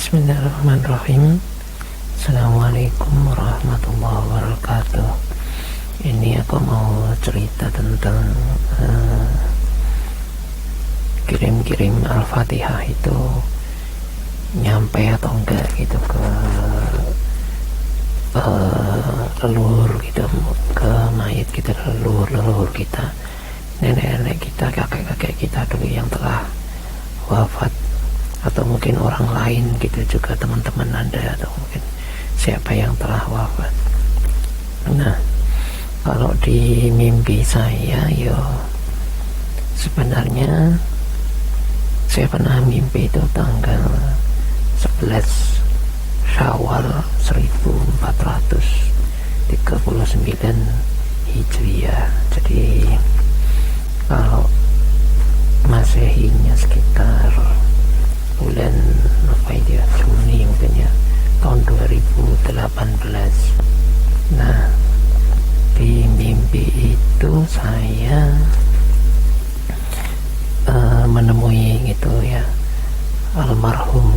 Bismillahirrahmanirrahim. Assalamualaikum warahmatullahi wabarakatuh. Ini aku mau cerita tentang kirim-kirim Al-Fatihah itu nyampe atau enggak gitu ke leluhur gitu, ke mayit kita, leluhur kita, nenek-nenek kita, kakek-kakek kita dulu yang telah wafat, atau mungkin orang lain gitu juga, teman-teman Anda atau mungkin siapa yang telah wafat. Nah, kalau di mimpi saya sebenarnya saya pernah mimpi itu tanggal 11 Syawal 1439 Hijriah. Jadi kalau Masehinya sekitar bulan apa itu ya, Juni mungkin ya, tahun 2018. Nah, di mimpi itu saya menemui gitu ya almarhum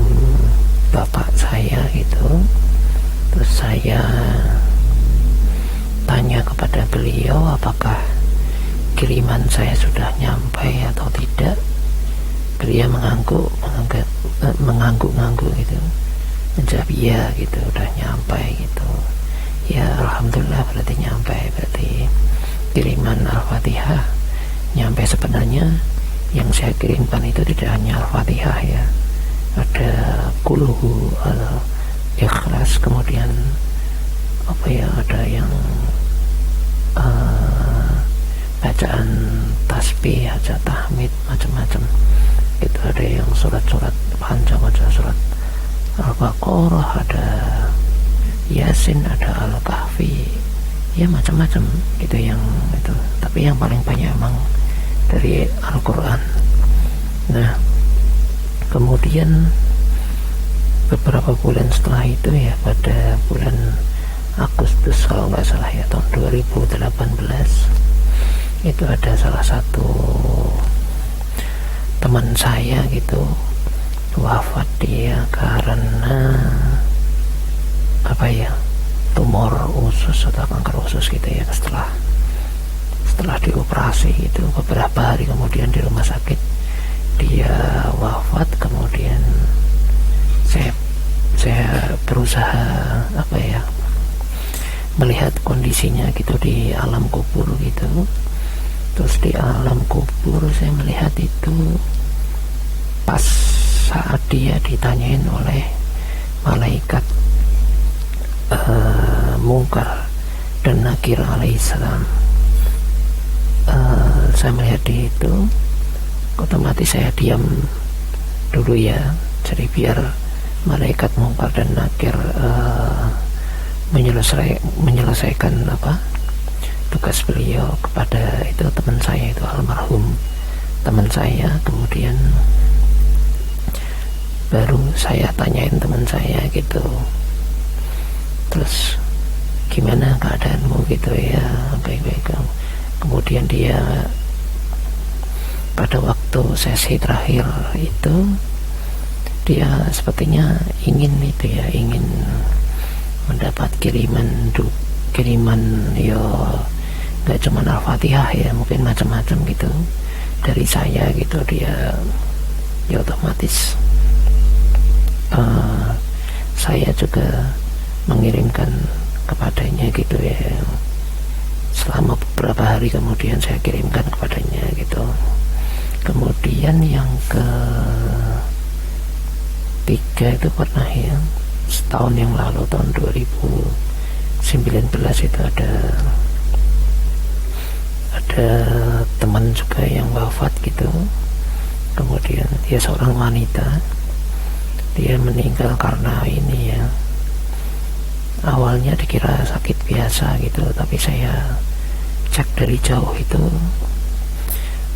bapak saya gitu. Terus saya tanya kepada beliau apakah kiriman saya sudah nyampe atau tidak. Beliau mengangguk-ngangguk gitu, menjawab iya gitu, udah nyampe gitu. Ya alhamdulillah, berarti nyampe, berarti kiriman Al-Fatihah nyampe. Sebenarnya yang saya kirimkan itu tidak hanya Al-Fatihah ya, ada Qulhu Al-Ikhlas, kemudian ada yang bacaan tasbih, hajat tahmid, macam-macam itu. Ada yang surat-surat panjang, ada surat Al-Baqarah, ada Yasin, ada Al-Kahfi, ya macam-macam gitu yang itu. Tapi yang paling banyak emang dari Al-Quran. Nah, kemudian beberapa bulan setelah itu ya, pada bulan Agustus kalau nggak salah ya, tahun 2018, itu ada salah satu teman saya gitu wafat. Dia karena tumor usus atau kanker usus gitu ya. Setelah dioperasi itu beberapa hari kemudian di rumah sakit dia wafat. Kemudian saya berusaha melihat kondisinya gitu di alam kubur gitu. Terus di alam kubur saya melihat itu pas saat dia ditanyain oleh malaikat Mungkar dan Nakir alaihissalam. Saya melihat di itu, otomatis saya diam dulu ya. Jadi biar malaikat Mungkar dan Nakir menyelesaikan tugas beliau kepada itu teman saya, itu almarhum teman saya. Kemudian baru saya tanyain teman saya gitu, terus gimana keadaanmu gitu ya, baik-baik. Kemudian dia pada waktu sesi terakhir itu dia sepertinya ingin mendapat kiriman nggak cuma Al-Fatihah ya, mungkin macam-macam gitu dari saya gitu. Dia otomatis saya juga mengirimkan kepadanya gitu ya. Selama beberapa hari kemudian saya kirimkan kepadanya gitu. Kemudian yang ketiga itu pernah ya, setahun yang lalu, tahun 2019 itu ada teman juga yang wafat gitu. Kemudian dia seorang wanita, dia meninggal karena ini ya, awalnya dikira sakit biasa gitu, tapi saya cek dari jauh itu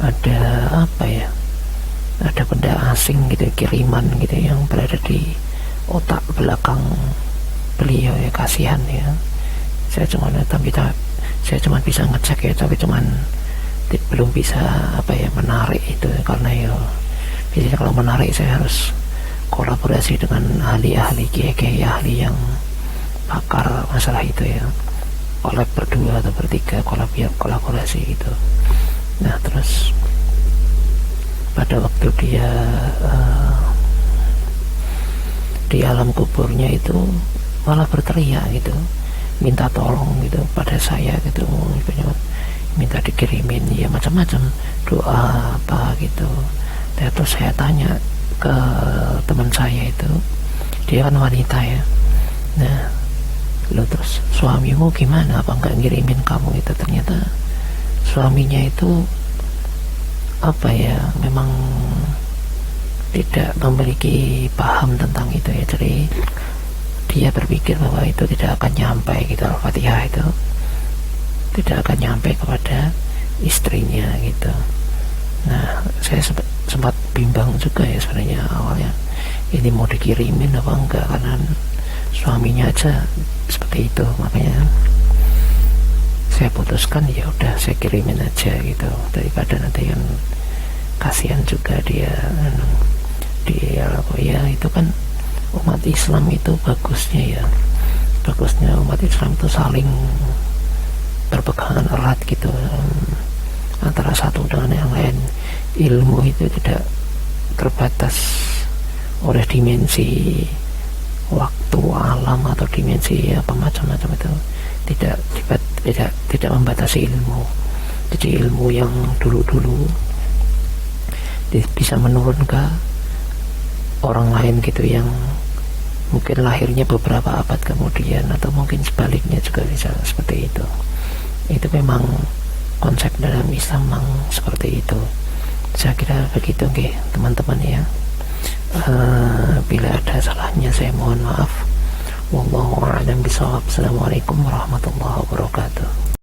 ada ada benda asing gitu, kiriman gitu yang berada di otak belakang beliau ya. Kasihan ya, saya cuma bisa ngecek ya, tapi belum bisa menarik itu, karena ya biasanya kalau menarik saya harus kolaborasi kolaborasi dengan ahli-ahli, kiai-kiai ahli yang pakar masalah itu ya, kolab berdua atau bertiga, kolaborasi gitu. Nah terus pada waktu dia di alam kuburnya itu malah berteriak gitu, minta tolong gitu pada saya gitu, minta dikirimin ya macam-macam doa apa gitu. Terus saya tanya ke teman saya itu, dia kan wanita ya, nah lo terus suamimu gimana, apa nggak ngirimin kamu itu? Ternyata suaminya itu apa ya, memang tidak memiliki paham tentang itu ya, jadi dia berpikir bahwa itu tidak akan nyampe gitu, Al-Fatihah itu tidak akan nyampe kepada istrinya gitu. Nah saya sempat bimbang juga ya sebenarnya awalnya, ini mau dikirimin apa enggak, karena suaminya aja seperti itu. Makanya saya putuskan ya udah saya kirimin aja gitu, daripada nanti kan kasihan juga dia ya itu kan umat Islam itu bagusnya umat Islam itu saling berpegangan erat gitu antara satu dengan yang lain. Ilmu itu tidak terbatas oleh dimensi waktu, alam, atau dimensi apa macam-macam, itu tidak membatasi ilmu. Jadi ilmu yang dulu bisa menurun ke orang lain gitu, yang mungkin lahirnya beberapa abad kemudian, atau mungkin sebaliknya juga bisa seperti itu. Itu memang konsep dalam Islam memang seperti itu. Saya kira begitu teman-teman ya. Bila ada salahnya saya mohon maaf. Wallahu a'lam bishawab. Assalamualaikum warahmatullahi wabarakatuh.